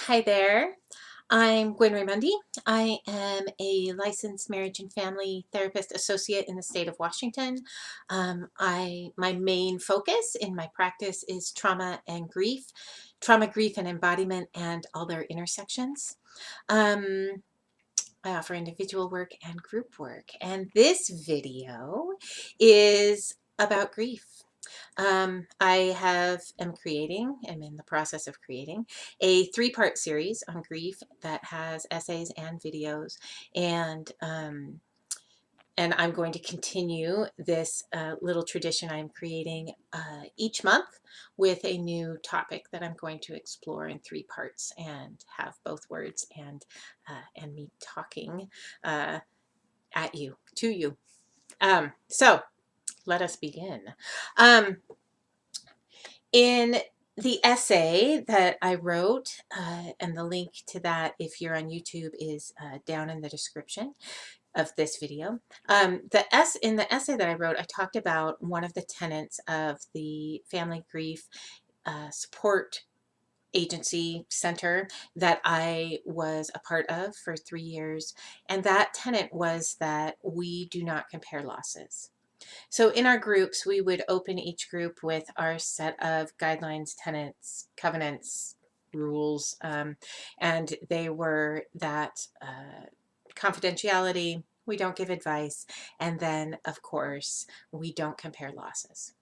Hi there. I'm Gwen Raymundi. I am a licensed marriage and family therapist associate in the state of Washington. My main focus in my practice is trauma, grief, and embodiment, and all their intersections. Um, I offer individual work and group work, and this video is about grief. I'm in the process of creating a three-part series on grief that has essays and videos, and I'm going to continue this little tradition I'm creating each month with a new topic that I'm going to explore in three parts and have both words and me talking at you, to you. So let us begin. Um, In the essay that I wrote, and the link to that, if you're on YouTube, is down in the description of this video. In the essay that I wrote, I talked about one of the tenets of the Family Grief Support Agency Center that I was a part of for 3 years, and that tenet was that we do not compare losses. So in our groups, we would open each group with our set of guidelines, tenets, covenants, rules, and they were that confidentiality, we don't give advice, and then, of course, we don't compare losses.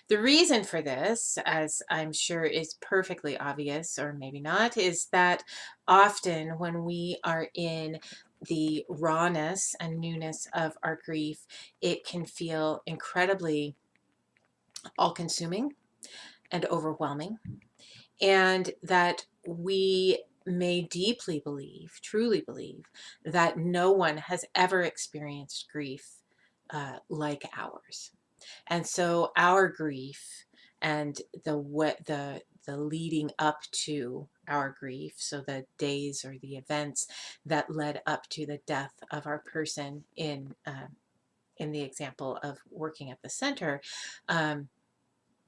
The reason for this, as I'm sure is perfectly obvious, or maybe not, is that often when we are in the rawness and newness of our grief, it can feel incredibly all-consuming and overwhelming, and that we may deeply believe, truly believe, that no one has ever experienced grief like ours. And so our grief and the leading up to our grief, so the days or the events that led up to the death of our person in the example of working at the center, um,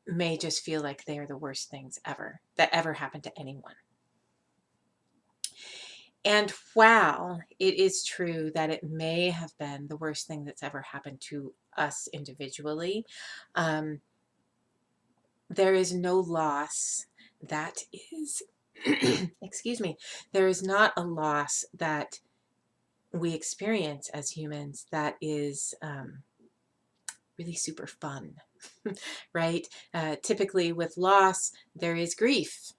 may just feel like they are the worst things ever that ever happened to anyone. And while it is true that it may have been the worst thing that's ever happened to us individually, um, there is no loss that is, excuse me, there is not a loss that we experience as humans that is really super fun, right? Typically with loss, there is grief,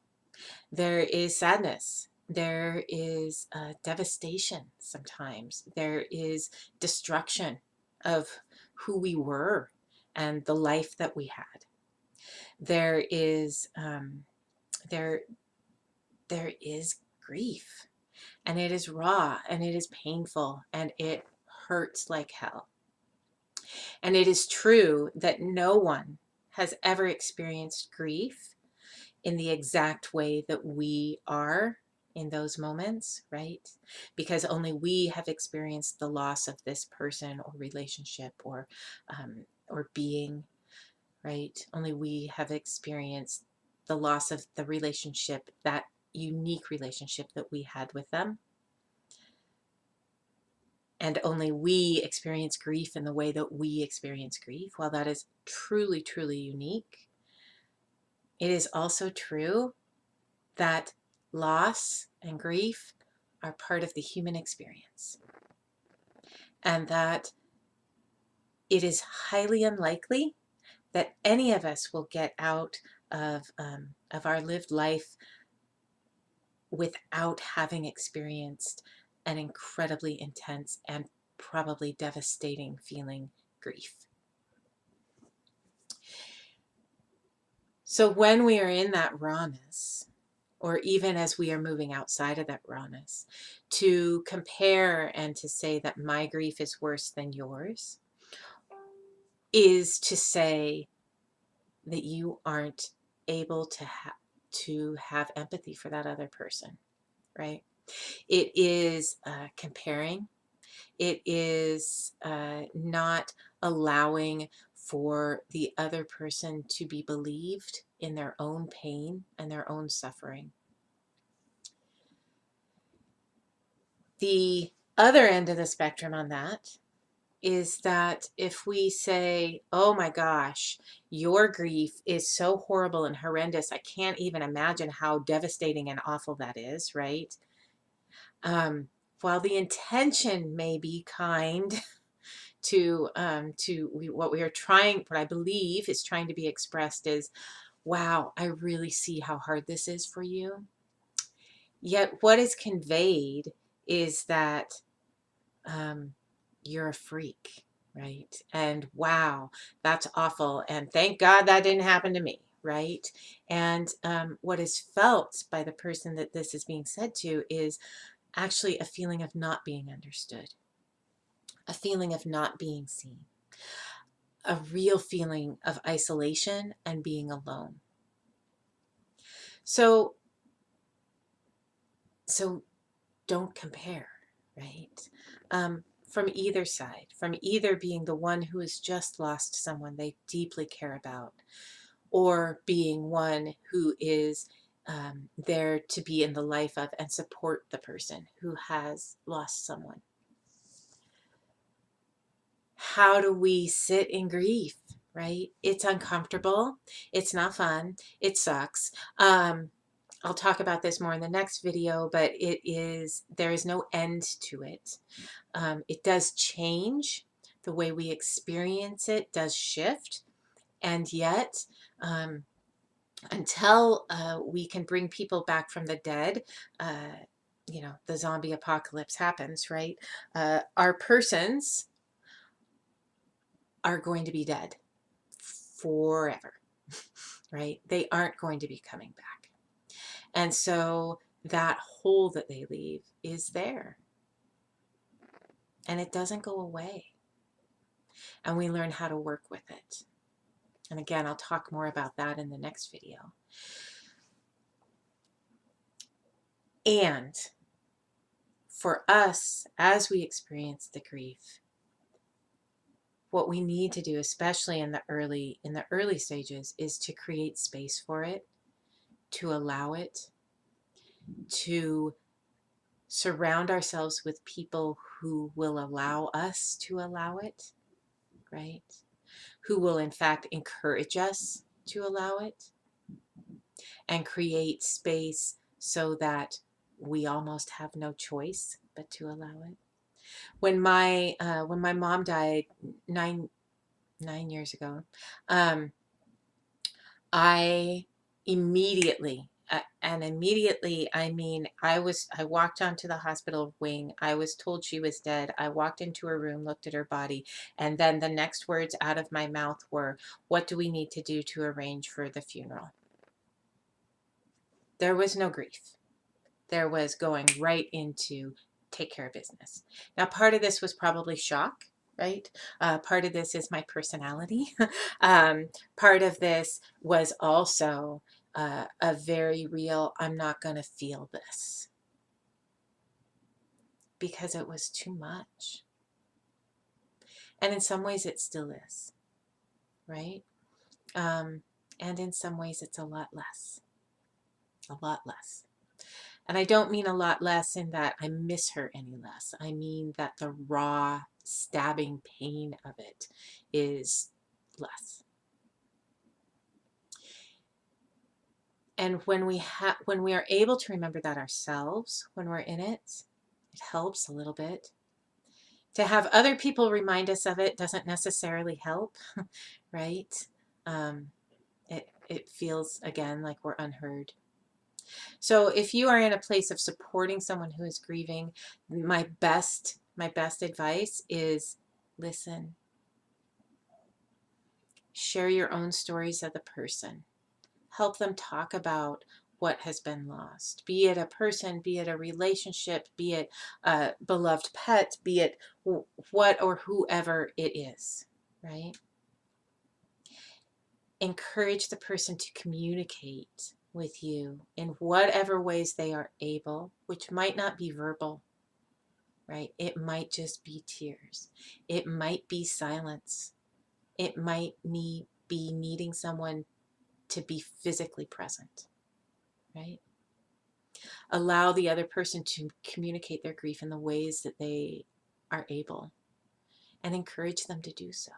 there is sadness, there is devastation sometimes, there is destruction of who we were and the life that we had. There is there there is grief, and it is raw, and it is painful, and it hurts like hell. And it is true that no one has ever experienced grief in the exact way that we are in those moments, right? Because only we have experienced the loss of this person or relationship or being, right? Only we have experienced the loss of the relationship, that unique relationship that we had with them. And only we experience grief in the way that we experience grief. While that is truly, truly unique, it is also true that loss and grief are part of the human experience, and that it is highly unlikely that any of us will get out of our lived life without having experienced an incredibly intense and probably devastating feeling, grief. So when we are in that rawness, or even as we are moving outside of that rawness, to compare and to say that my grief is worse than yours is to say that you aren't able to have empathy for that other person, right? It is comparing. It is not allowing for the other person to be believed in their own pain and their own suffering. The other end of the spectrum on that is that if we say, oh my gosh, your grief is so horrible and horrendous, I can't even imagine how devastating and awful that is, right? While the intention may be kind what I believe is trying to be expressed is, wow, I really see how hard this is for you. Yet what is conveyed is that you're a freak, right? And wow, that's awful. And thank God that didn't happen to me, right? And what is felt by the person that this is being said to is actually a feeling of not being understood, a feeling of not being seen, a real feeling of isolation and being alone. So don't compare, right? From either side, from either being the one who has just lost someone they deeply care about, or being one who is there to be in the life of and support the person who has lost someone. How do we sit in grief, right? It's uncomfortable. It's not fun. It sucks. I'll talk about this more in the next video, but there is no end to it. It does change. The way we experience it does shift. And yet, until we can bring people back from the dead, the zombie apocalypse happens, right? Our persons are going to be dead forever, right? They aren't going to be coming back. And so that hole that they leave is there. And it doesn't go away. And we learn how to work with it. And again, I'll talk more about that in the next video. And for us, as we experience the grief, what we need to do, especially in the early stages, is to create space for it, to allow it, to surround ourselves with people who will allow us to allow it, right? Who will in fact encourage us to allow it and create space so that we almost have no choice but to allow it. When my mom died 9 years ago, I immediately, and immediately, I mean, I walked onto the hospital wing. I was told she was dead. I walked into her room, looked at her body, and then the next words out of my mouth were, what do we need to do to arrange for the funeral? There was no grief. There was going right into take care of business. Now, part of this was probably shock, right? Part of this is my personality. Part of this was also a very real, I'm not going to feel this, because it was too much. And in some ways it still is, right? And in some ways it's a lot less. A lot less. And I don't mean a lot less in that I miss her any less. I mean that the raw stabbing pain of it is less. And when we are able to remember that ourselves, when we're in it, it helps a little bit. To have other people remind us of it doesn't necessarily help, right? It feels, again, like we're unheard. So if you are in a place of supporting someone who is grieving, my best advice is listen. Share your own stories of the person. Help them talk about what has been lost, be it a person, be it a relationship, be it a beloved pet, be it what or whoever it is, right? Encourage the person to communicate with you in whatever ways they are able, which might not be verbal, right? It might just be tears. It might be silence. It might be needing someone to be physically present, right? Allow the other person to communicate their grief in the ways that they are able, and encourage them to do so.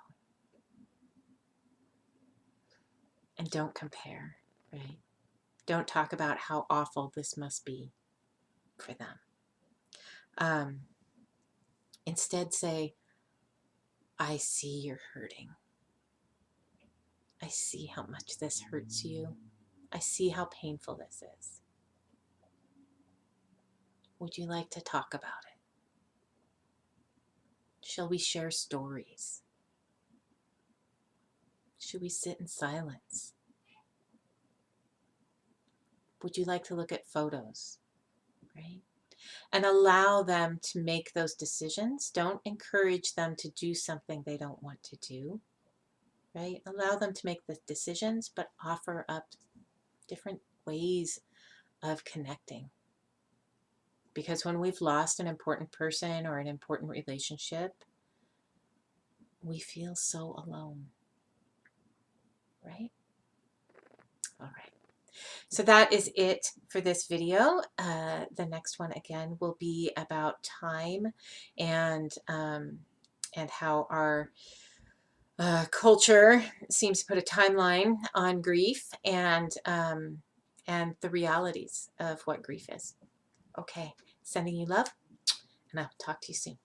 And don't compare, right? Don't talk about how awful this must be for them. Instead say, I see you're hurting. I see how much this hurts you. I see how painful this is. Would you like to talk about it? Shall we share stories? Should we sit in silence? Would you like to look at photos? Right? And allow them to make those decisions. Don't encourage them to do something they don't want to do. Right? Allow them to make the decisions, but offer up different ways of connecting. Because when we've lost an important person or an important relationship, we feel so alone. Right? All right. So that is it for this video. The next one again will be about time and how our culture seems to put a timeline on grief and the realities of what grief is. Okay, sending you love, and I'll talk to you soon.